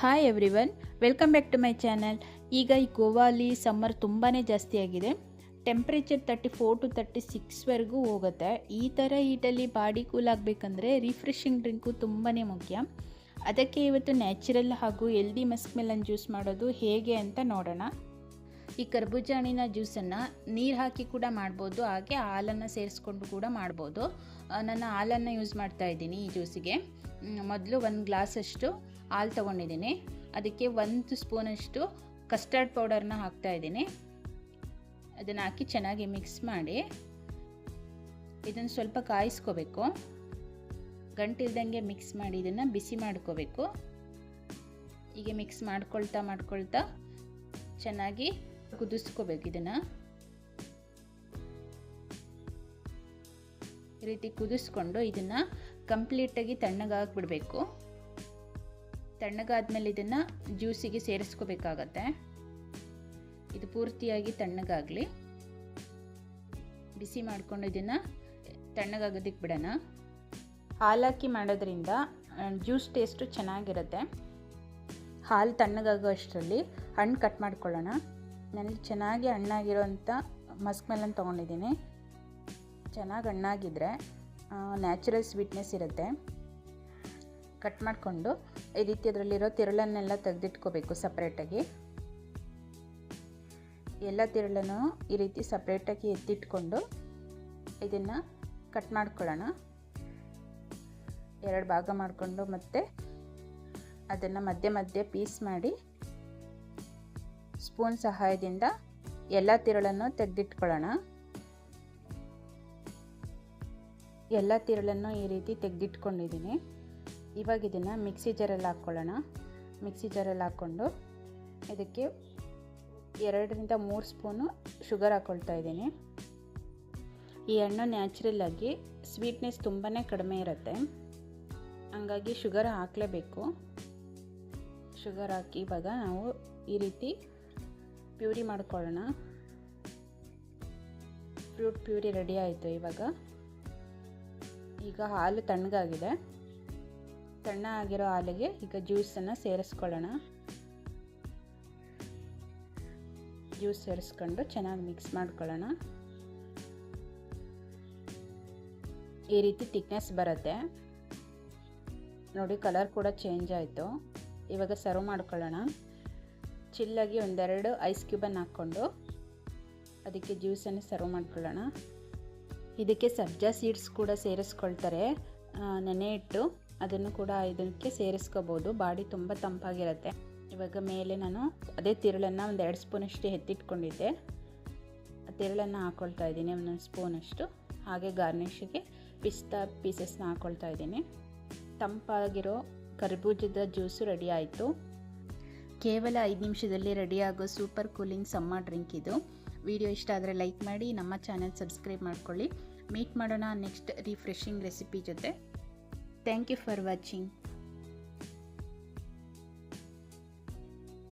Hi everyone, welcome back to my channel. ಈಗ ಈ ಗೋವಾಲಿ summer ತುಂಬಾ ಜಾಸ್ತಿ ಆಗಿದೆ. ಟೆಂಪ್ರೇಚರ್ 34 to 36ವರೆಗೂ ಹೋಗುತ್ತೆ. ಈ ಥರ ಹೀಟಲ್ಲಿ ಬಾಡಿ ಕೂಲ್ ಆಗಬೇಕಂದ್ರೆ ರಿಫ್ರೆಶಿಂಗ್ ಡ್ರಿಂಕು ತುಂಬಾ ಮುಖ್ಯ. ಅದಕ್ಕೆ ಇವತ್ತು ನ್ಯಾಚುರಲ್ ಹಾಗೂ ಹೆಲ್ದಿ ಮಸ್ಕ್ ಮೆಲನ್ ಜ್ಯೂಸ್ ಮಾಡೋದು ಹೇಗೆ ಅಂತ ನೋಡೋಣ. ಈ ಕರ್ಬೂಜ ಹಣ್ಣಿನ ಜ್ಯೂಸನ್ನು ನೀರು ಹಾಕಿ ಕೂಡ ಮಾಡ್ಬೋದು, ಹಾಗೆ ಹಾಲನ್ನು ಸೇರಿಸ್ಕೊಂಡು ಕೂಡ ಮಾಡ್ಬೋದು. ನಾನು ಹಾಲನ್ನು ಯೂಸ್ ಮಾಡ್ತಾ ಇದ್ದೀನಿ ಈ ಜ್ಯೂಸಿಗೆ. ಮೊದಲು 1 ಗ್ಲಾಸಷ್ಟು ಹಾಲು ತೊಗೊಂಡಿದ್ದೀನಿ. ಅದಕ್ಕೆ 1 ಸ್ಪೂನಷ್ಟು ಕಸ್ಟರ್ಡ್ ಪೌಡರ್ನ ಹಾಕ್ತಾಯಿದ್ದೀನಿ. ಅದನ್ನು ಹಾಕಿ ಚೆನ್ನಾಗಿ ಮಿಕ್ಸ್ ಮಾಡಿ ಇದನ್ನು ಸ್ವಲ್ಪ ಕಾಯಿಸ್ಕೋಬೇಕು. ಗಂಟಿಲ್ದಂಗೆ ಮಿಕ್ಸ್ ಮಾಡಿ ಇದನ್ನು ಬಿಸಿ ಮಾಡ್ಕೋಬೇಕು. ಹೀಗೆ ಮಿಕ್ಸ್ ಮಾಡ್ಕೊಳ್ತಾ ಚೆನ್ನಾಗಿ ಕುದಿಸ್ಕೋಬೇಕು. ಇದನ್ನು ಈ ರೀತಿ ಕುದಿಸ್ಕೊಂಡು ಇದನ್ನು ಕಂಪ್ಲೀಟಾಗಿ ತಣ್ಣಗಾಗ್ಬಿಡಬೇಕು. ತಣ್ಣಗಾದ್ಮೇಲೆ ಇದನ್ನು ಜ್ಯೂಸಿಗೆ ಸೇರಿಸ್ಕೋಬೇಕಾಗತ್ತೆ. ಇದು ಪೂರ್ತಿಯಾಗಿ ತಣ್ಣಗಾಗಲಿ. ಬಿಸಿ ಮಾಡಿಕೊಂಡು ಇದನ್ನು ತಣ್ಣಗಾಗೋದಕ್ಕೆ ಬಿಡೋಣ. ಹಾಲಾಕಿ ಮಾಡೋದ್ರಿಂದ ಜ್ಯೂಸ್ ಟೇಸ್ಟು ಚೆನ್ನಾಗಿರುತ್ತೆ. ಹಾಲು ತಣ್ಣಗಾಗೋ ಅಷ್ಟರಲ್ಲಿ ಹಣ್ಣು ಕಟ್ ಮಾಡ್ಕೊಳ್ಳೋಣ. ನಾನು ಚೆನ್ನಾಗಿ ಹಣ್ಣಾಗಿರೋಂಥ ಮಸ್ಕ್ ಮೆಲನ್ ತೊಗೊಂಡಿದ್ದೀನಿ. ಚೆನ್ನಾಗಿ ಹಣ್ಣಾಗಿದ್ದರೆ ನ್ಯಾಚುರಲ್ ಸ್ವೀಟ್ನೆಸ್ ಇರುತ್ತೆ. ಕಟ್ ಮಾಡಿಕೊಂಡು ಈ ರೀತಿ ಅದರಲ್ಲಿರೋ ತಿರುಳನ್ನೆಲ್ಲ ತೆಗೆದಿಟ್ಕೋಬೇಕು ಸಪ್ರೇಟಾಗಿ. ಎಲ್ಲ ತಿರುಳನ್ನು ಈ ರೀತಿ ಸಪ್ರೇಟಾಗಿ ಎತ್ತಿಟ್ಕೊಂಡು ಇದನ್ನು ಕಟ್ ಮಾಡ್ಕೊಳ್ಳೋಣ. 2 ಭಾಗ ಮಾಡಿಕೊಂಡು ಮತ್ತೆ ಅದನ್ನು ಮಧ್ಯೆ ಪೀಸ್ ಮಾಡಿ ಸ್ಪೂನ್ ಸಹಾಯದಿಂದ ಎಲ್ಲ ತಿರುಳನ್ನು ತೆಗೆದಿಟ್ಕೊಳ್ಳೋಣ. ಎಲ್ಲ ತಿರುಳನ್ನು ಈ ರೀತಿ ತೆಗೆದಿಟ್ಕೊಂಡಿದ್ದೀನಿ. ಇವಾಗ ಇದನ್ನು ಮಿಕ್ಸಿ ಜಾರಲ್ಲಿ ಹಾಕ್ಕೊಳ್ಳೋಣ. ಮಿಕ್ಸಿ ಜಾರಲ್ಲಿ ಹಾಕ್ಕೊಂಡು ಇದಕ್ಕೆ 2ರಿಂದ 3 ಸ್ಪೂನು ಶುಗರ್ ಹಾಕ್ಕೊಳ್ತಾ ಇದ್ದೀನಿ. ಈ ಹಣ್ಣು ನ್ಯಾಚುರಲ್ಲಾಗಿ ಸ್ವೀಟ್ನೆಸ್ ತುಂಬಾ ಕಡಿಮೆ ಇರುತ್ತೆ, ಹಂಗಾಗಿ ಶುಗರ್ ಹಾಕಲೇಬೇಕು. ಶುಗರ್ ಹಾಕಿ ಇವಾಗ ನಾವು ಈ ರೀತಿ ಪ್ಯೂರಿ ಮಾಡ್ಕೊಳ್ಳೋಣ. ಫ್ರೂಟ್ ಪ್ಯೂರಿ ರೆಡಿ ಆಯಿತು. ಈಗ ಹಾಲು ತಣ್ಣಗಾಗಿದೆ. ತಣ್ಣಗಾಗಿರೋ ಹಾಲಿಗೆ ಈಗ ಜ್ಯೂಸನ್ನು ಸೇರಿಸ್ಕೊಳ್ಳೋಣ. ಜ್ಯೂಸ್ ಸೇರಿಸ್ಕೊಂಡು ಚೆನ್ನಾಗಿ ಮಿಕ್ಸ್ ಮಾಡ್ಕೊಳ್ಳೋಣ. ಈ ರೀತಿ ಥಿಕ್ನೆಸ್ ಬರುತ್ತೆ ನೋಡಿ. ಕಲರ್ ಕೂಡ ಚೇಂಜ್ ಆಯಿತು. ಇವಾಗ ಸರ್ವ್ ಮಾಡ್ಕೊಳ್ಳೋಣ. ಚಿಲ್ಲಾಗಿ 1-2 ಐಸ್ ಕ್ಯೂಬನ್ನು ಹಾಕ್ಕೊಂಡು ಅದಕ್ಕೆ ಜ್ಯೂಸನ್ನು ಸರ್ವ್ ಮಾಡ್ಕೊಳ್ಳೋಣ. ಇದಕ್ಕೆ ಸಬ್ಜಾ ಸೀಡ್ಸ್ ಕೂಡ ಸೇರಿಸ್ಕೊಳ್ತಾರೆ, ನೆನೆ ಇಟ್ಟು ಅದನ್ನು ಕೂಡ ಇದಕ್ಕೆ ಸೇರಿಸ್ಕೋಬೋದು. ಬಾಡಿ ತುಂಬ ತಂಪಾಗಿರುತ್ತೆ. ಇವಾಗ ಮೇಲೆ ನಾನು ಅದೇ ತಿರುಳನ್ನು 2 ಸ್ಪೂನಷ್ಟು ಎತ್ತಿಟ್ಕೊಂಡಿದ್ದೆ. ಆ ತಿರುಳನ್ನು ಹಾಕ್ಕೊಳ್ತಾ ಇದ್ದೀನಿ 1 ಸ್ಪೂನಷ್ಟು. ಹಾಗೆ ಗಾರ್ನಿಷಿಗೆ ಪಿಸ್ತಾ ಪೀಸಸ್ನ ಹಾಕ್ಕೊಳ್ತಾ ಇದ್ದೀನಿ. ತಂಪಾಗಿರೋ ಕರ್ಬೂಜದ ಜ್ಯೂಸು ರೆಡಿ ಆಯಿತು. ಕೇವಲ 5 ನಿಮಿಷದಲ್ಲಿ ರೆಡಿಯಾಗೋ ಸೂಪರ್ ಕೂಲಿಂಗ್ ಸಮ್ಮರ್ ಡ್ರಿಂಕ್ ಇದು. ವಿಡಿಯೋ ಇಷ್ಟ ಆದರೆ ಲೈಕ್ ಮಾಡಿ, ನಮ್ಮ ಚಾನೆಲ್ ಸಬ್ಸ್ಕ್ರೈಬ್ ಮಾಡ್ಕೊಳ್ಳಿ. ಮೀಟ್ ಮಾಡೋಣ ನೆಕ್ಸ್ಟ್ ರಿಫ್ರೆಶಿಂಗ್ ರೆಸಿಪಿ ಜೊತೆ. Thank you for watching.